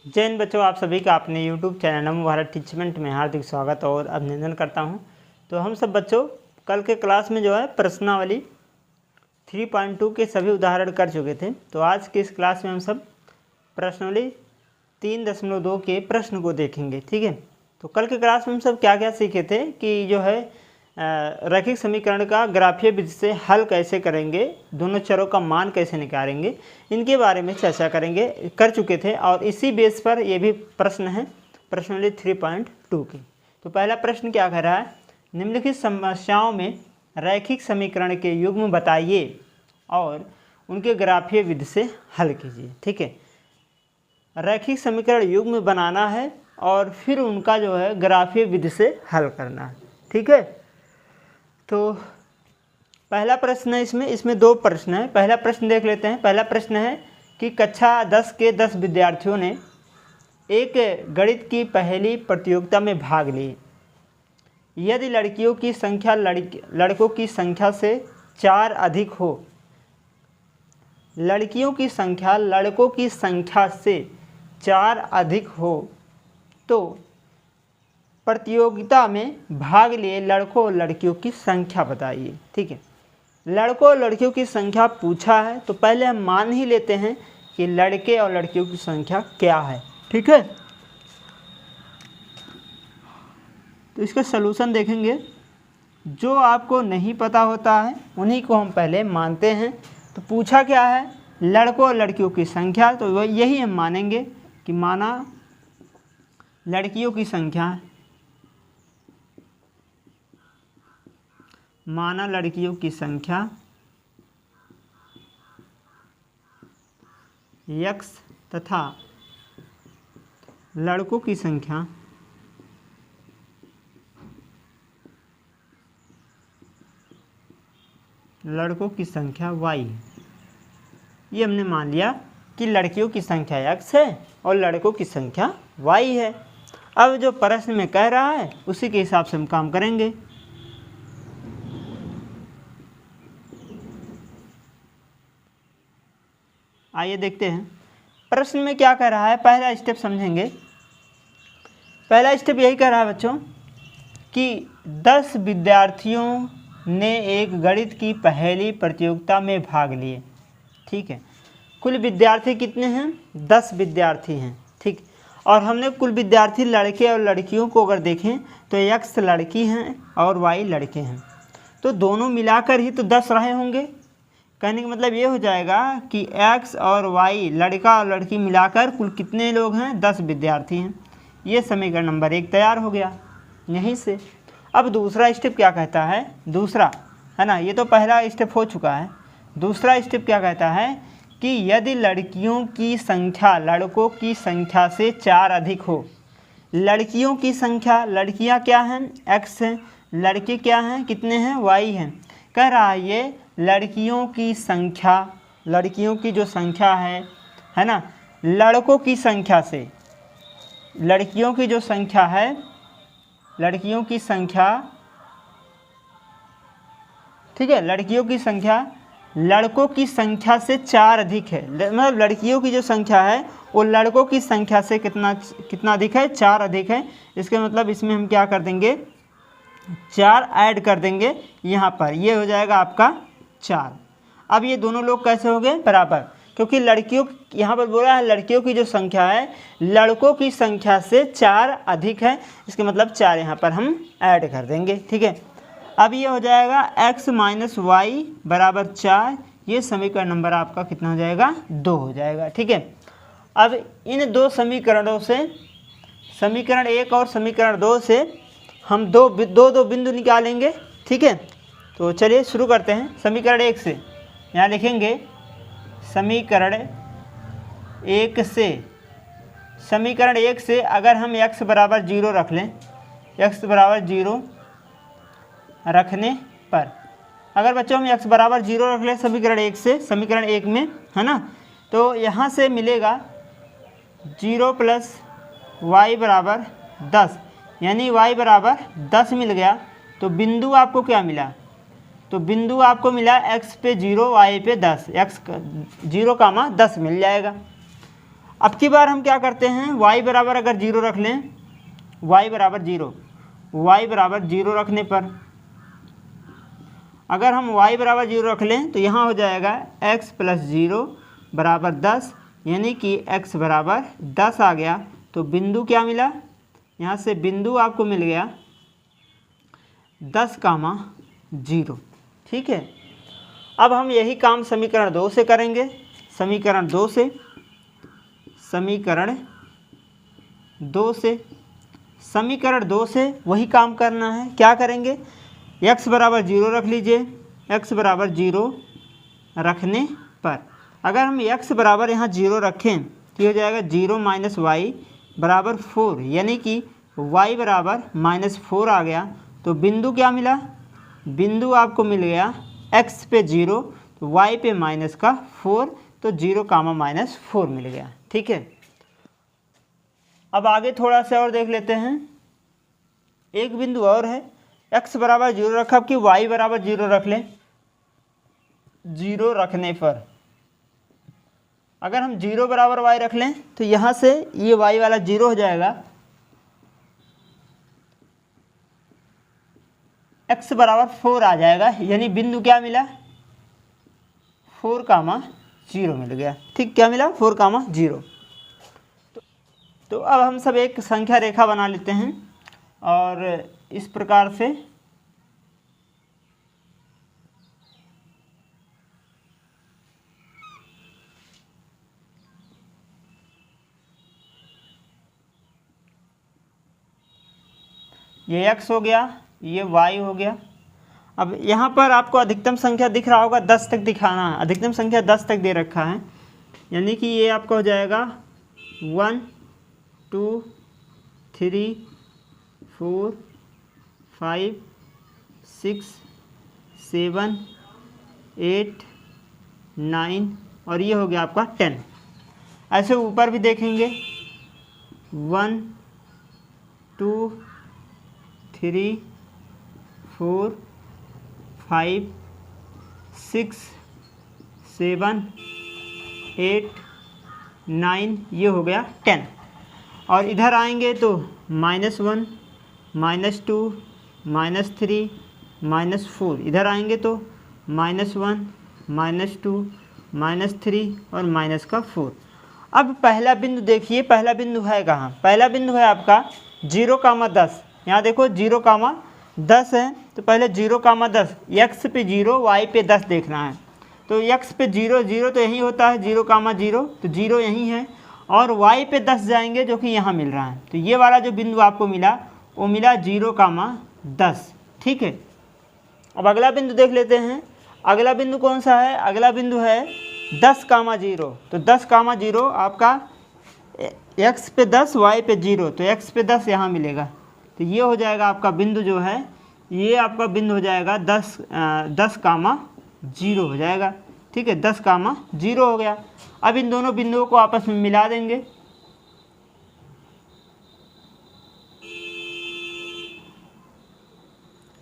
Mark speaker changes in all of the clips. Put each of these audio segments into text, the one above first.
Speaker 1: जय हिंद बच्चों, आप सभी का अपने YouTube चैनल नमो भारत टीचमेंट में हार्दिक स्वागत और अभिनंदन करता हूं। तो हम सब बच्चों कल के क्लास में जो है प्रश्नावली 3.2 के सभी उदाहरण कर चुके थे। तो आज के इस क्लास में हम सब प्रश्नावली 3.2 के प्रश्न को देखेंगे। ठीक है, तो कल के क्लास में हम सब क्या क्या सीखे थे कि जो है रैखिक समीकरण का ग्राफीय विधि से हल कैसे करेंगे, दोनों चरों का मान कैसे निकालेंगे, इनके बारे में चर्चा कर चुके थे। और इसी बेस पर ये भी प्रश्न है प्रश्नावली 3.2 की। तो पहला प्रश्न क्या कह रहा है, निम्नलिखित समस्याओं में रैखिक समीकरण के युग्म बताइए और उनके ग्राफीय विधि से हल कीजिए। ठीक है, रैखिक समीकरण युग्म बनाना है और फिर उनका जो है ग्राफीय विधि से हल करना है। ठीक है, तो पहला प्रश्न है, इसमें दो प्रश्न है। पहला प्रश्न देख लेते हैं। पहला प्रश्न है कि कक्षा 10 के 10 विद्यार्थियों ने एक गणित की पहली प्रतियोगिता में भाग लिए। यदि लड़कियों की संख्या लड़कों की संख्या से 4 अधिक हो, लड़कियों की संख्या लड़कों की संख्या से 4 अधिक हो तो प्रतियोगिता में भाग लिए लड़कों और लड़कियों की संख्या बताइए। ठीक है, लड़कों और लड़कियों की संख्या पूछा है तो पहले हम मान ही लेते हैं कि लड़के और लड़कियों की संख्या क्या है। ठीक है, तो इसका सलूशन देखेंगे। जो आपको नहीं पता होता है उन्हीं को हम पहले मानते हैं। तो पूछा क्या है, लड़कों और लड़कियों की संख्या, तो यही हम मानेंगे कि माना लड़कियों की संख्या है, माना लड़कियों की संख्या x तथा लड़कों की संख्या y है। ये हमने मान लिया कि लड़कियों की संख्या x है और लड़कों की संख्या y है। अब जो प्रश्न में कह रहा है उसी के हिसाब से हम काम करेंगे। आइए देखते हैं प्रश्न में क्या कह रहा है। पहला स्टेप समझेंगे। पहला स्टेप यही कह रहा है बच्चों कि 10 विद्यार्थियों ने एक गणित की पहली प्रतियोगिता में भाग लिए। ठीक है, कुल विद्यार्थी कितने हैं? 10 विद्यार्थी हैं। ठीक, और हमने कुल विद्यार्थी लड़के और लड़कियों को अगर देखें तो x लड़की हैं और y लड़के हैं, तो दोनों मिलाकर ही तो 10 रहे होंगे। कहने का मतलब ये हो जाएगा कि x और y लड़का और लड़की मिलाकर कुल कितने लोग हैं? 10 विद्यार्थी हैं। ये समीकरण नंबर 1 तैयार हो गया यहीं से। अब दूसरा स्टेप क्या कहता है, दूसरा है ना, ये तो पहला स्टेप हो चुका है। दूसरा स्टेप क्या कहता है कि यदि लड़कियों की संख्या लड़कों की संख्या से 4 अधिक हो, लड़कियों की संख्या, लड़कियां क्या हैं? x हैं, लड़के क्या हैं? कितने हैं? y हैं। कह रहा है ये लड़कियों की संख्या, लड़कियों की जो संख्या है ना, लड़कों की संख्या से, लड़कियों की जो संख्या है, लड़कियों की संख्या, ठीक है, लड़कियों की संख्या लड़कों की संख्या से 4 अधिक है। मतलब लड़कियों की जो संख्या है वो लड़कों की संख्या से कितना अधिक है? 4 अधिक है। इसके मतलब इसमें हम क्या कर देंगे, 4 ऐड कर देंगे यहाँ पर, ये हो जाएगा आपका 4। अब ये दोनों लोग कैसे हो गए? बराबर, क्योंकि लड़कियों, यहाँ पर बोला है लड़कियों की जो संख्या है लड़कों की संख्या से 4 अधिक है। इसके मतलब 4 यहाँ पर हम ऐड कर देंगे। ठीक है, अब ये हो जाएगा x माइनस वाई बराबर 4। ये समीकरण नंबर आपका कितना हो जाएगा? 2 हो जाएगा। ठीक है, अब इन दो समीकरणों से, समीकरण 1 और समीकरण 2 से हम दो बिंदु निकालेंगे। ठीक है, तो चलिए शुरू करते हैं। समीकरण 1 से यहाँ लिखेंगे, समीकरण 1 से, समीकरण 1 से अगर हम x बराबर 0 रख लें, x बराबर 0 रखने पर, अगर बच्चों हम x बराबर 0 रख लें समीकरण 1 से, समीकरण 1 में है ना, तो यहाँ से मिलेगा 0 प्लस y बराबर 10, यानी y बराबर 10 मिल गया। तो बिंदु आपको क्या मिला? तो बिंदु आपको मिला x पे 0, y पे 10, x 0, 10 मिल जाएगा। अब की बार हम क्या करते हैं, y बराबर अगर 0 रख लें, y बराबर 0, y बराबर 0 रखने पर अगर हम y बराबर 0 रख लें तो यहाँ हो जाएगा x प्लस 0 बराबर 10, यानी कि x बराबर 10 आ गया। तो बिंदु क्या मिला, यहाँ से बिंदु आपको मिल गया 10,0। ठीक है, अब हम यही काम समीकरण 2 से करेंगे। समीकरण 2 से वही काम करना है। क्या करेंगे, x बराबर 0 रख लीजिए। x बराबर 0 रखने पर अगर हम x बराबर यहाँ 0 रखें तो हो जाएगा 0 माइनस वाई बराबर 4, यानी कि y बराबर -4 आ गया। तो बिंदु क्या मिला, बिंदु आपको मिल गया x पे 0 तो y पे -4, तो 0,-4 मिल गया। ठीक है, अब आगे थोड़ा सा और देख लेते हैं। एक बिंदु और है, x बराबर 0 रखा, अब कि y बराबर 0 रख लें। 0 रखने पर अगर हम 0 बराबर y रख लें तो यहाँ से ये y वाला 0 हो जाएगा, x बराबर 4 आ जाएगा, यानी बिंदु क्या मिला 4,0 मिल गया। ठीक, क्या मिला 4,0। तो अब हम सब एक संख्या रेखा बना लेते हैं और इस प्रकार से ये x हो गया, ये y हो गया। अब यहाँ पर आपको अधिकतम संख्या दिख रहा होगा, 10 तक दिखाना है। अधिकतम संख्या 10 तक दे रखा है, यानी कि ये आपका हो जाएगा 1 2 3 4 5 6 7 8 9 और ये हो गया आपका 10। ऐसे ऊपर भी देखेंगे 1 2 3 4 5 6 7 8 9, ये हो गया 10। और इधर आएंगे तो -1 -2 -3 -4, इधर आएंगे तो -1 -2 -3 और -4। अब पहला बिंदु देखिए, पहला बिंदु है कहाँ, पहला बिंदु है आपका 0,10। यहाँ देखो 0,10 है, तो पहले 0,10, x पे 0 y पे 10 देखना है। तो x पे 0 0 तो यही होता है 0,0, तो 0 यही है, और y पे 10 जाएंगे जो कि यहाँ मिल रहा है। तो ये वाला जो बिंदु आपको मिला वो मिला 0,10। ठीक है, अब अगला बिंदु देख लेते हैं। अगला बिंदु कौन सा है, अगला बिंदु है 10,0। तो 10,0 आपका x पे 10 y पे 0, तो x पे 10 यहाँ मिलेगा। तो ये हो जाएगा आपका बिंदु जो है, ये आपका बिंदु हो जाएगा 10,0 हो जाएगा। ठीक है, 10,0 हो गया। अब इन दोनों बिंदुओं को आपस में मिला देंगे।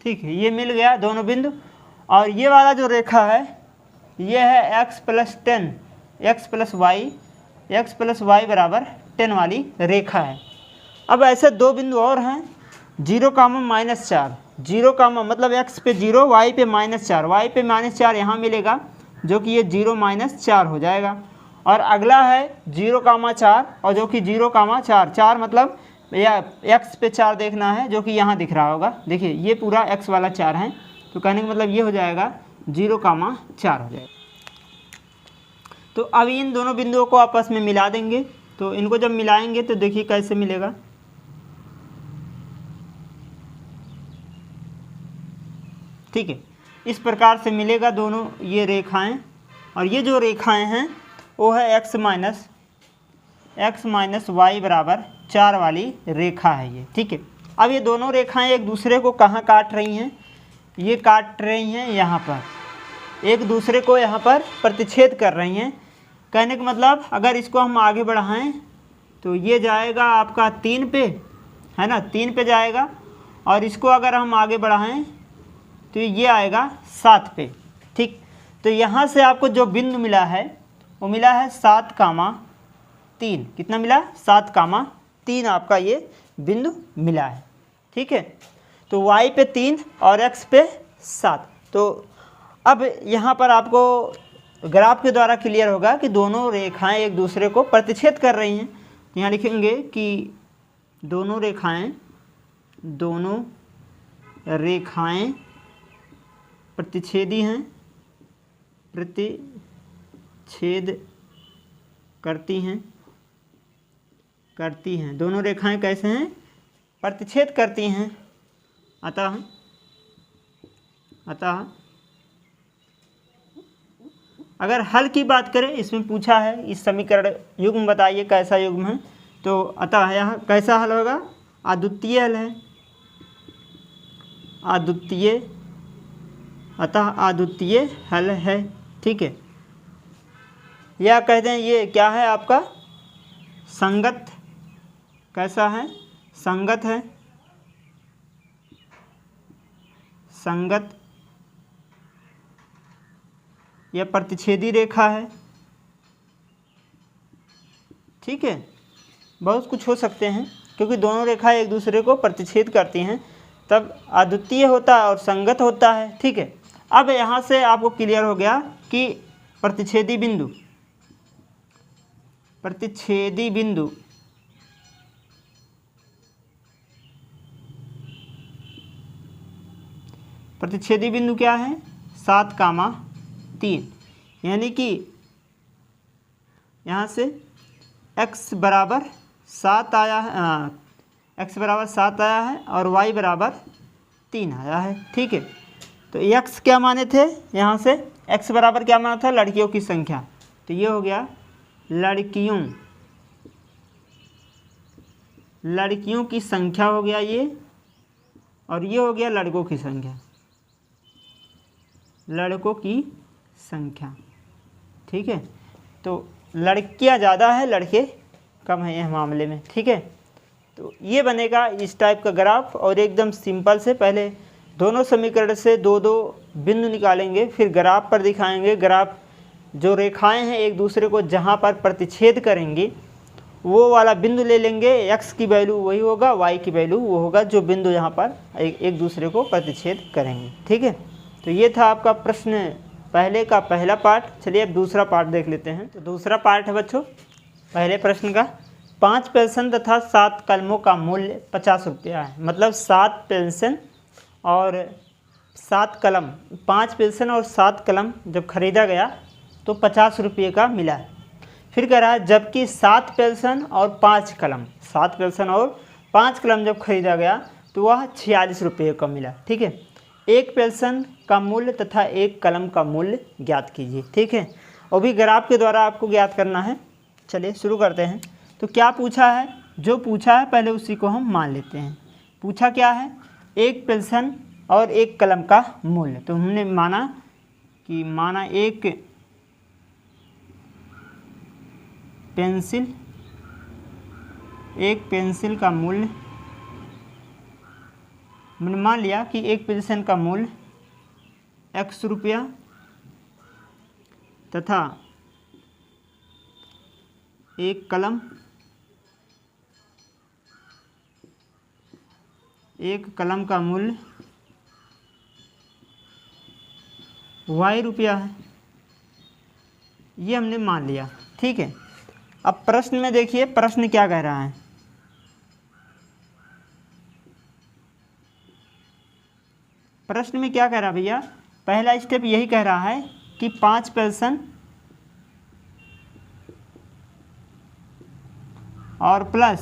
Speaker 1: ठीक है, ये मिल गया दोनों बिंदु। और ये वाला जो रेखा है ये है x plus 10, x plus y बराबर 10 वाली रेखा है। अब ऐसे दो बिंदु और हैं, 0,-4, 0, मतलब x पे 0 y पे -4, y पे -4 यहाँ मिलेगा, जो कि ये 0-4 हो जाएगा। और अगला है 0,4 और जो कि 0,4, 4 मतलब या x पे 4 देखना है, जो कि यहाँ दिख रहा होगा। देखिए ये पूरा x वाला 4 है, तो कहने का मतलब ये हो जाएगा 0,4 हो जाएगा। तो अब इन दोनों बिंदुओं को आपस में मिला देंगे। तो इनको जब मिलाएंगे तो देखिए कैसे मिलेगा। ठीक है, इस प्रकार से मिलेगा दोनों ये रेखाएं। और ये जो रेखाएं हैं वो है x माइनस वाई बराबर 4 वाली रेखा है ये। ठीक है, अब ये दोनों रेखाएं एक दूसरे को कहाँ काट रही हैं, ये काट रही हैं यहाँ पर, एक दूसरे को यहाँ पर प्रतिच्छेद कर रही हैं। कहने का मतलब अगर इसको हम आगे बढ़ाएं तो ये जाएगा आपका 3 पे, है ना, 3 पे जाएगा। और इसको अगर हम आगे बढ़ाएं तो ये आएगा 7 पे। ठीक, तो यहाँ से आपको जो बिंदु मिला है वो मिला है 7,7 3, कितना मिला 7,3 आपका ये बिंदु मिला है। ठीक है, तो y पे 3 और x पे 7। तो अब यहाँ पर आपको ग्राफ के द्वारा क्लियर होगा कि दोनों रेखाएं एक दूसरे को प्रतिच्छेद कर रही हैं। तो यहाँ लिखेंगे कि दोनों रेखाएं प्रतिच्छेदी हैं, प्रतिच्छेद करती हैं। दोनों रेखाएं कैसे हैं, प्रतिच्छेद करती हैं। अतः अगर हल की बात करें, इसमें पूछा है इस समीकरण युग्म बताइए कैसा युग्म है, तो अतः यह कैसा हल होगा, अद्वितीय हल है, अतः अद्वितीय हल है। ठीक है, या कहते हैं ये क्या है आपका संगत, कैसा है, संगत है, संगत यह प्रतिच्छेदी रेखा है। ठीक है, बहुत कुछ हो सकते हैं, क्योंकि दोनों रेखाएं एक दूसरे को प्रतिच्छेद करती हैं, तब अद्वितीय होता है और संगत होता है। ठीक है, अब यहाँ से आपको क्लियर हो गया कि प्रतिच्छेदी बिंदु क्या है, 7,3, यानी कि यहाँ से x बराबर 7 आया है, x बराबर 7 आया है और y बराबर 3 आया है। ठीक है, तो x क्या माने थे, यहाँ से x बराबर क्या माना था, लड़कियों की संख्या, तो ये हो गया लड़कियों की संख्या हो गया ये, और ये हो गया लड़कों की संख्या। ठीक है, तो लड़कियां ज़्यादा है, लड़के कम है यह मामले में। ठीक है, तो ये बनेगा इस टाइप का ग्राफ, और एकदम सिंपल से पहले दोनों समीकरण से दो बिंदु निकालेंगे, फिर ग्राफ पर दिखाएंगे। ग्राफ जो रेखाएं हैं एक दूसरे को जहां पर प्रतिच्छेद करेंगी वो वाला बिंदु ले लेंगे, x की वैल्यू वही होगा, y की वैल्यू वो होगा जो बिंदु यहाँ पर एक दूसरे को प्रतिच्छेद करेंगे। ठीक है, तो ये था आपका प्रश्न पहले का पहला पार्ट। चलिए अब दूसरा पार्ट देख लेते हैं। तो दूसरा पार्ट है बच्चों पहले प्रश्न का, 5 पेंसिल तथा 7 कलमों का मूल्य 50 रुपया है। मतलब 7 पेंसिल और 7 कलम, 5 पेंसिल और 7 कलम जब खरीदा गया तो 50 रुपये का मिला है। फिर कह रहा है जबकि 7 पेंसिल और 5 कलम, 7 पेंसिल और 5 कलम जब खरीदा गया तो वह 46 रुपये का मिला। ठीक है, एक पेंसिल का मूल्य तथा एक कलम का मूल्य ज्ञात कीजिए। ठीक है, और भी ग्राफ के द्वारा आपको ज्ञात करना है। चलिए शुरू करते हैं। तो क्या पूछा है, जो पूछा है पहले उसी को हम मान लेते हैं। पूछा क्या है, एक पेंसिल और एक कलम का मूल्य, तो हमने माना एक पेंसिल का मूल्य, मैंने मान लिया कि एक पेंसिल का मूल्य x रुपया तथा एक कलम का मूल्य y रुपया है, ये हमने मान लिया। ठीक है, अब प्रश्न में देखिए प्रश्न क्या कह रहा है। प्रश्न में क्या कह रहा है भैया, पहला स्टेप यही कह रहा है कि 5 पेंसिल और प्लस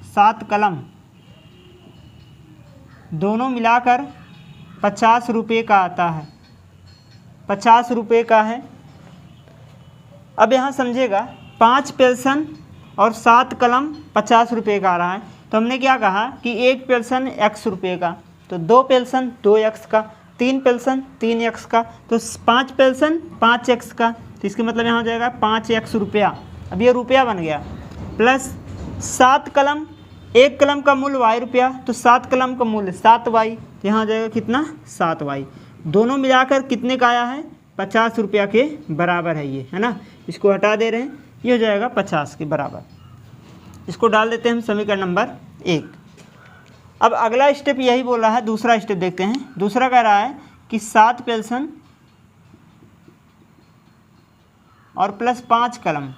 Speaker 1: 7 कलम दोनों मिलाकर 50 रुपये का आता है, 50 रुपये का है। अब यहाँ समझिएगा 5 पेंसिल और 7 कलम 50 रुपये का आ रहा है, तो हमने क्या कहा कि एक पेंसिल x रुपये का, तो 2 पेंसिल 2x का, 3 पेंसिल 3x का, तो 5 पेंसिल 5x का, तो इसका मतलब यहाँ हो जाएगा 5x रुपया। अब ये रुपया बन गया, प्लस 7 कलम, एक कलम का मूल्य y रुपया, तो 7 कलम का मूल्य 7y, तो यहाँ हो जाएगा कितना 7y। दोनों मिलाकर कितने का आया है, 50 रुपया के बराबर है ये, है ना। इसको हटा दे रहे हैं, ये हो जाएगा 50 के बराबर। इसको डाल देते हैं हम समीकरण नंबर 1। अब अगला स्टेप यही बोल रहा है, दूसरा स्टेप देखते हैं। दूसरा कह रहा है कि 7 पेंसिल और प्लस 5 कलम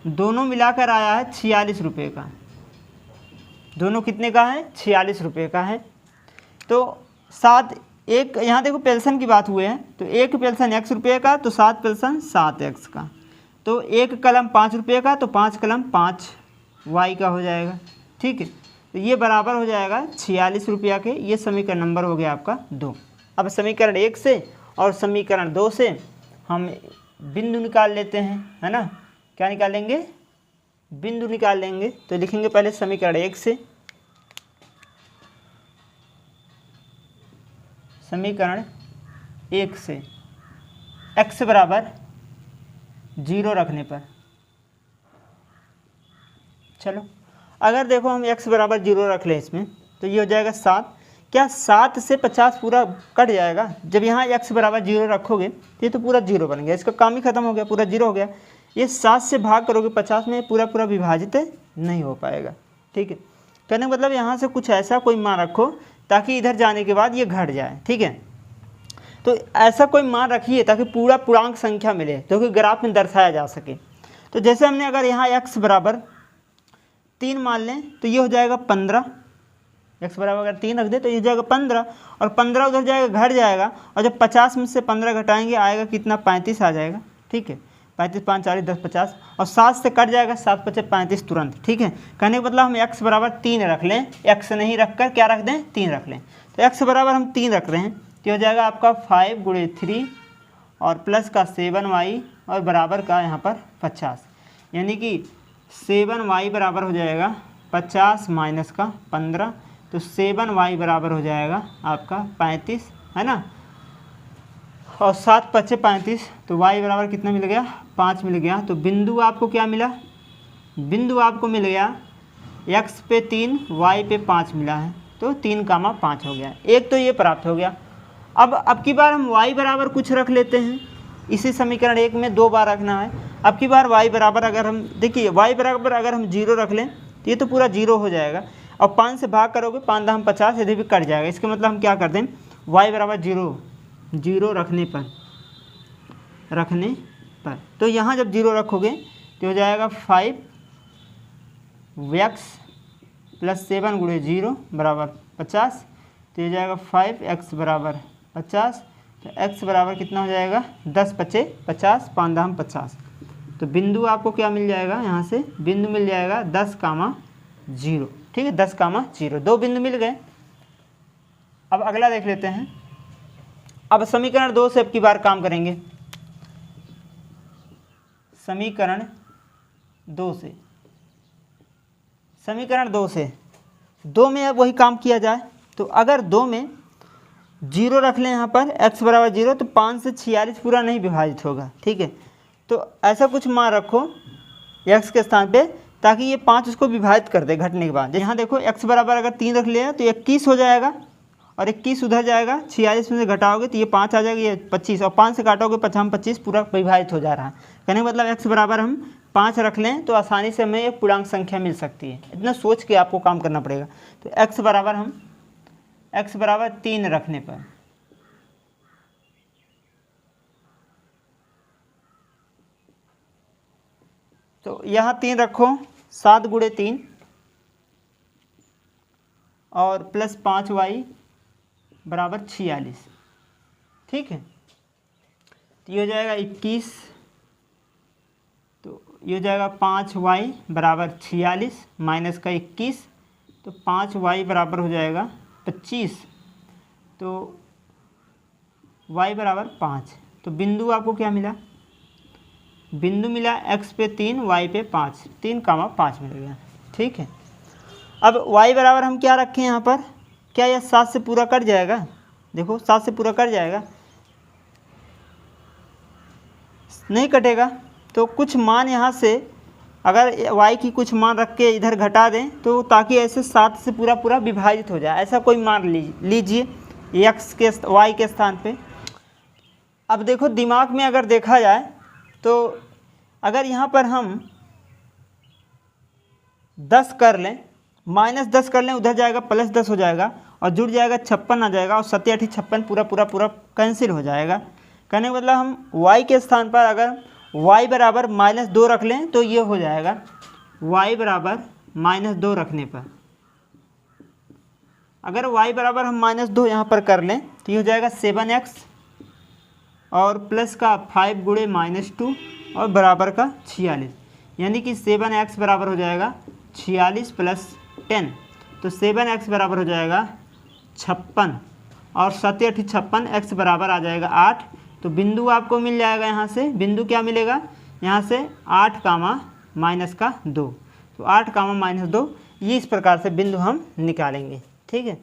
Speaker 1: दोनों मिलाकर आया है 46 रुपये का। दोनों कितने का है? 46 रुपये का है। तो 7 एक, यहाँ देखो पेंशन की बात हुई है, तो एक पेंशन x रुपये का, तो 7 पेंशन 7x का। तो एक कलम 5 रुपये का, तो 5 कलम 5y का हो जाएगा। ठीक है, तो ये बराबर हो जाएगा 46 रुपया के। ये समीकरण नंबर हो गया आपका 2। अब समीकरण 1 से और समीकरण 2 से हम बिंदु निकाल लेते हैं, है ना। क्या निकालेंगे? बिंदु निकाल लेंगे। तो लिखेंगे पहले समीकरण 1 से, समीकरण 1 से x बराबर 0 रखने पर, चलो अगर देखो हम x बराबर 0 रख लें इसमें, तो ये हो जाएगा 7। क्या 7 से 50 पूरा कट जाएगा? जब यहाँ x बराबर 0 रखोगे तो ये तो पूरा 0 बन गया, इसका काम ही खत्म हो गया, पूरा 0 हो गया। ये 7 से भाग करोगे 50 में, पूरा पूरा विभाजित नहीं हो पाएगा। ठीक है, कहने का मतलब यहाँ से कुछ ऐसा कोई मान रखो ताकि इधर जाने के बाद ये घट जाए। ठीक है, तो ऐसा कोई मान रखिए ताकि पूरा पूर्णांक संख्या मिले, जो कि ग्राफ में दर्शाया जा सके। तो जैसे हमने अगर यहाँ x बराबर 3 मान लें, तो ये हो जाएगा 15। x बराबर अगर 3 रख दे तो ये हो जाएगा 15, और 15 उधर जाएगा, घट जाएगा, और जब 50 में से 15 घटाएंगे आएगा कितना? 35 आ जाएगा। ठीक है, 35 5 40 10 50, और 7 से कट जाएगा, 7 5 35 तुरंत। ठीक है, कहने का मतलब हम x बराबर 3 रख लें, x नहीं रख कर क्या रख दें? 3 रख लें। तो x बराबर हम 3 रख रहे हैं, तो हो जाएगा आपका 5 × 3 और प्लस का 7y और बराबर का यहाँ पर 50, यानी कि 7y बराबर हो जाएगा 50 माइनस का 15, तो 7y बराबर हो जाएगा आपका 35, है ना। और 7 5 35, तो y बराबर कितना मिल गया? 5 मिल गया। तो बिंदु आपको क्या मिला? बिंदु आपको मिल गया x पे 3 y पे 5 मिला है, तो 3,5 हो गया। एक तो ये प्राप्त हो गया। अब की बार हम y बराबर कुछ रख लेते हैं, इसी समीकरण 1 में 2 बार रखना है। अब की बार y बराबर अगर हम देखिए, y बराबर अगर हम 0 रख लें तो ये तो पूरा 0 हो जाएगा, और 5 से भाग करोगे 5 दाम 50, यदि भी कट जाएगा। इसका मतलब हम क्या कर दें? y बराबर 0 रखने पर तो यहाँ जब 0 रखोगे तो हो जाएगा 5x प्लस 7 × 0 बराबर 50, तो ये जाएगा 5x बराबर 50। तो x बराबर कितना हो जाएगा? 10 5 50, 5 दाम 50। तो बिंदु आपको क्या मिल जाएगा? यहाँ से बिंदु मिल जाएगा 10,0। ठीक है, 10,0, 2 बिंदु मिल गए। अब अगला देख लेते हैं। अब समीकरण 2 से अब की बार काम करेंगे। समीकरण 2 से 2 में अब वही काम किया जाए। तो अगर 2 में 0 रख लें यहाँ पर, x बराबर 0, तो 5 से 46 पूरा नहीं विभाजित होगा। ठीक है, तो ऐसा कुछ मान रखो x के स्थान पे, ताकि ये 5 उसको विभाजित कर दे घटने के बाद। यहाँ देखो x बराबर अगर 3 रख लिया तो 21 हो जाएगा, और 21 उधर जाएगा, 46 में से घटाओगे तो ये 5 आ जाएगा, ये 25, और 5 से काटोगे 5 25, पूरा विभाजित हो जा रहा है। कहने का मतलब x बराबर हम 5 रख लें तो आसानी से हमें एक पूर्णांक संख्या मिल सकती है। इतना सोच के आपको काम करना पड़ेगा। तो x बराबर 3 रखने पर, तो यहाँ 3 रखो, 7 × 3 और प्लस 5y बराबर 46। ठीक है, तो ये हो जाएगा 21, तो ये हो जाएगा 5y बराबर 46 माइनस का 21, तो 5y बराबर हो जाएगा 25, तो y बराबर 5। तो बिंदु आपको क्या मिला? बिंदु मिला x पे 3 y पे 5, 3,5 मिल गया। ठीक है, अब y बराबर हम क्या रखें यहाँ पर? क्या यह 7 से पूरा कट जाएगा? देखो 7 से पूरा कट जाएगा, नहीं कटेगा। तो कुछ मान यहाँ से अगर y की कुछ मान रख के इधर घटा दें, तो ताकि ऐसे 7 से पूरा विभाजित हो जाए, ऐसा कोई मान लीजिए x के y के स्थान पे। अब देखो दिमाग में अगर देखा जाए तो अगर यहाँ पर हम 10 कर लें, -10 कर लें, उधर जाएगा +10 हो जाएगा और जुड़ जाएगा 56 आ जाएगा और 7 8 56 पूरा पूरा पूरा कैंसिल हो जाएगा। कहने का मतलब हम y के स्थान पर अगर y बराबर -2 रख लें तो ये हो जाएगा, y बराबर -2 रखने पर अगर y बराबर हम -2 यहाँ पर कर लें तो ये हो जाएगा 7x और प्लस का 5 गुणे -2 और बराबर का 46, यानी कि 7x बराबर हो जाएगा 46 + 10, तो 7x बराबर हो जाएगा 56 और 7 8 56, x बराबर आ जाएगा 8। तो बिंदु आपको मिल जाएगा यहाँ से, बिंदु क्या मिलेगा यहाँ से 8, -2, तो 8, -2, ये इस प्रकार से बिंदु हम निकालेंगे। ठीक है,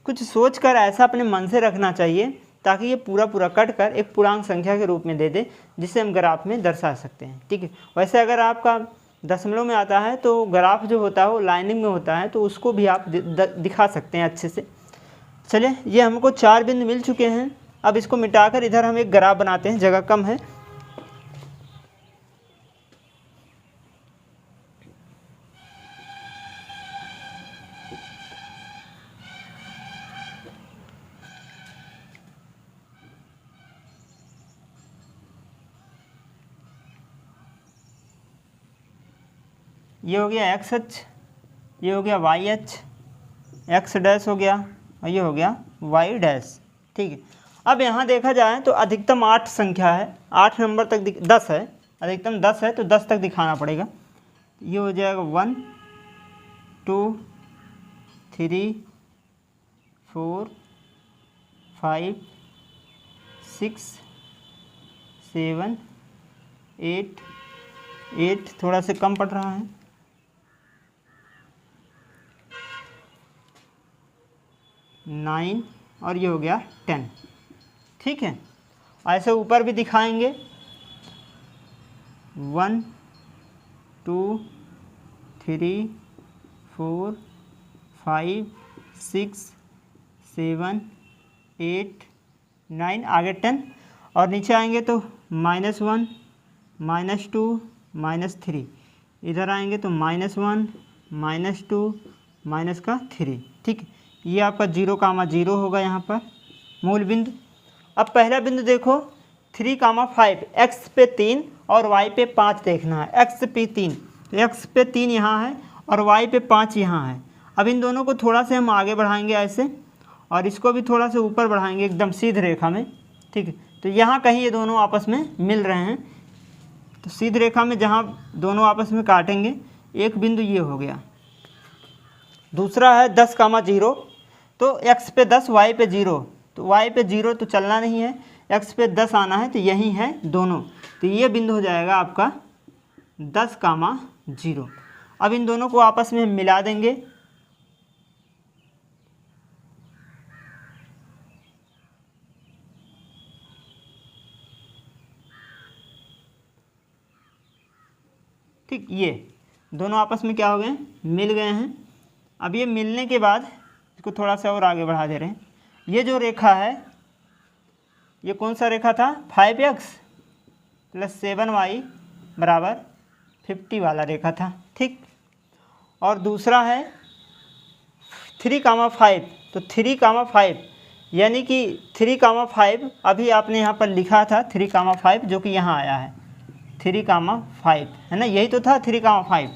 Speaker 1: कुछ सोच कर ऐसा अपने मन से रखना चाहिए ताकि ये पूरा पूरा कट कर एक पूर्णांक संख्या के रूप में दे दे, जिसे हम ग्राफ में दर्शा सकते हैं। ठीक है, वैसे अगर आपका दशमलव में आता है तो ग्राफ जो होता है वो लाइनिंग में होता है, तो उसको भी आप दिखा सकते हैं अच्छे से। चलिए, ये हमको 4 बिंदु मिल चुके हैं। अब इसको मिटाकर इधर हम एक ग्राफ बनाते हैं, जगह कम है। ये हो गया x अक्ष, ये हो गया y अक्ष, x डैश हो गया और ये हो गया y डैश। ठीक है, अब यहाँ देखा जाए तो अधिकतम 8 संख्या है, 8 नंबर तक 10 है, अधिकतम 10 है तो 10 तक दिखाना पड़ेगा। ये हो जाएगा 1 2 3 4 5 6 7 8 थोड़ा से कम पड़ रहा है, 9 और ये हो गया 10। ठीक है, ऐसे ऊपर भी दिखाएंगे 1 2 3 4 5 6 7 8 9 आगे 10 और नीचे आएंगे तो -1 -2 -3, इधर आएंगे तो -1 -2 -3। ठीक, ये आपका 0, होगा यहाँ पर मूल बिंदु। अब पहला बिंदु देखो 3, 5, x पे 3 और y पे 5 देखना है। x पे 3, तो x पे 3 यहाँ है और y पे 5 यहाँ है। अब इन दोनों को थोड़ा से हम आगे बढ़ाएंगे ऐसे, और इसको भी थोड़ा से ऊपर बढ़ाएंगे एकदम सीधी रेखा में। ठीक है, तो यहाँ कहीं ये दोनों आपस में मिल रहे हैं, तो सीधी रेखा में जहाँ दोनों आपस में काटेंगे, एक बिंदु ये हो गया। दूसरा है 10, 0, तो x पे 10 y पे 0, तो y पे 0 तो चलना नहीं है, x पे 10 आना है, तो यही है दोनों, तो ये बिंदु हो जाएगा आपका 10, 0। अब इन दोनों को आपस में मिला देंगे, ठीक, ये दोनों आपस में क्या हो गए, मिल गए हैं। अब ये मिलने के बाद इसको थोड़ा सा और आगे बढ़ा दे रहे हैं। ये जो रेखा है, ये कौन सा रेखा था, 5x + 7y बराबर 50 वाला रेखा था। ठीक, और दूसरा है 3, 5, तो 3, 5 यानी कि 3, 5 अभी आपने यहाँ पर लिखा था 3, 5 जो कि यहाँ आया है 3, 5 है ना, यही तो था 3, 5।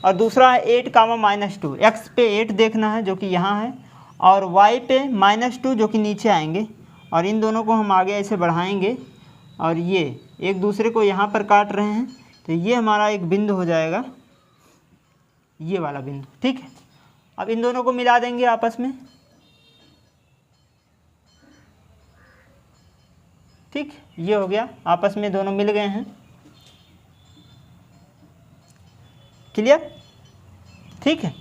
Speaker 1: और दूसरा है 8, -2, x पे 8 देखना है जो कि यहाँ है, और y पे -2 जो कि नीचे आएंगे, और इन दोनों को हम आगे ऐसे बढ़ाएंगे और ये एक दूसरे को यहाँ पर काट रहे हैं, तो ये हमारा एक बिंदु हो जाएगा, ये वाला बिंदु। ठीक है, अब इन दोनों को मिला देंगे आपस में। ठीक, ये हो गया, आपस में दोनों मिल गए हैं। क्लियर? ठीक है,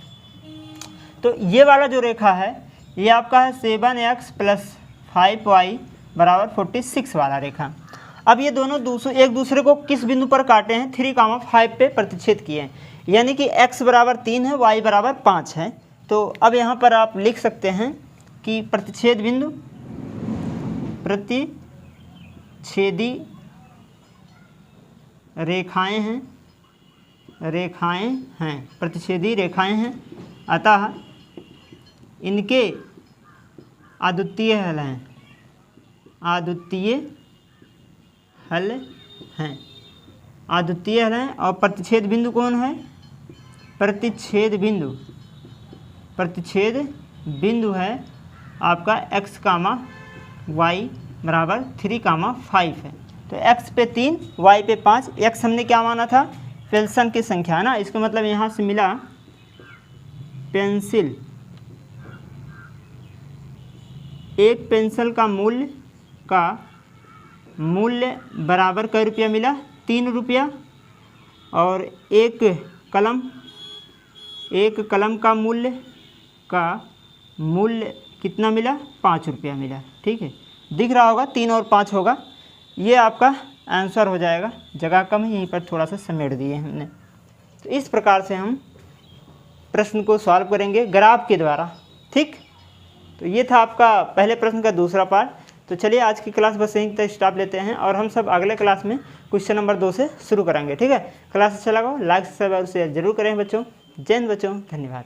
Speaker 1: तो ये वाला जो रेखा है ये आपका है 7x + 5y बराबर 46 वाला रेखा। अब ये दोनों एक दूसरे को किस बिंदु पर काटे हैं, 3, 5 पे प्रतिच्छेद किए हैं, यानी कि x बराबर 3 है, y बराबर 5 है। तो अब यहाँ पर आप लिख सकते हैं कि प्रतिच्छेद बिंदु, प्रतिच्छेदी रेखाएं हैं रेखाएं हैं, प्रतिच्छेदी रेखाएं हैं, अतः इनके अद्वितीय हल हैं, अद्वितीय हल हैं, अद्वितीय हल हैं। और प्रतिच्छेद बिंदु कौन है? प्रतिच्छेद बिंदु है आपका x, y बराबर 3, 5 है। तो x पे 3, y पे 5। x हमने क्या माना था? पेंसिल की संख्या है ना, इसका मतलब यहाँ से मिला पेंसिल, एक पेंसिल का मूल्य बराबर कै रुपया मिला? 3 रुपया। और एक कलम का मूल्य कितना मिला? 5 रुपया मिला। ठीक है, दिख रहा होगा 3 और 5 होगा, ये आपका आंसर हो जाएगा। जगह कम है, यहीं पर थोड़ा सा समेट दिए हमने। तो इस प्रकार से हम प्रश्न को सॉल्व करेंगे ग्राफ के द्वारा। ठीक, तो ये था आपका पहले प्रश्न का दूसरा पार्ट। तो चलिए आज की क्लास बस यहीं तक स्टॉप लेते हैं और हम सब अगले क्लास में क्वेश्चन नंबर 2 से शुरू करेंगे। ठीक है, क्लास अच्छा लगा लाइक सब्सक्राइब जरूर करें बच्चों। जय हिंद बच्चों, धन्यवाद।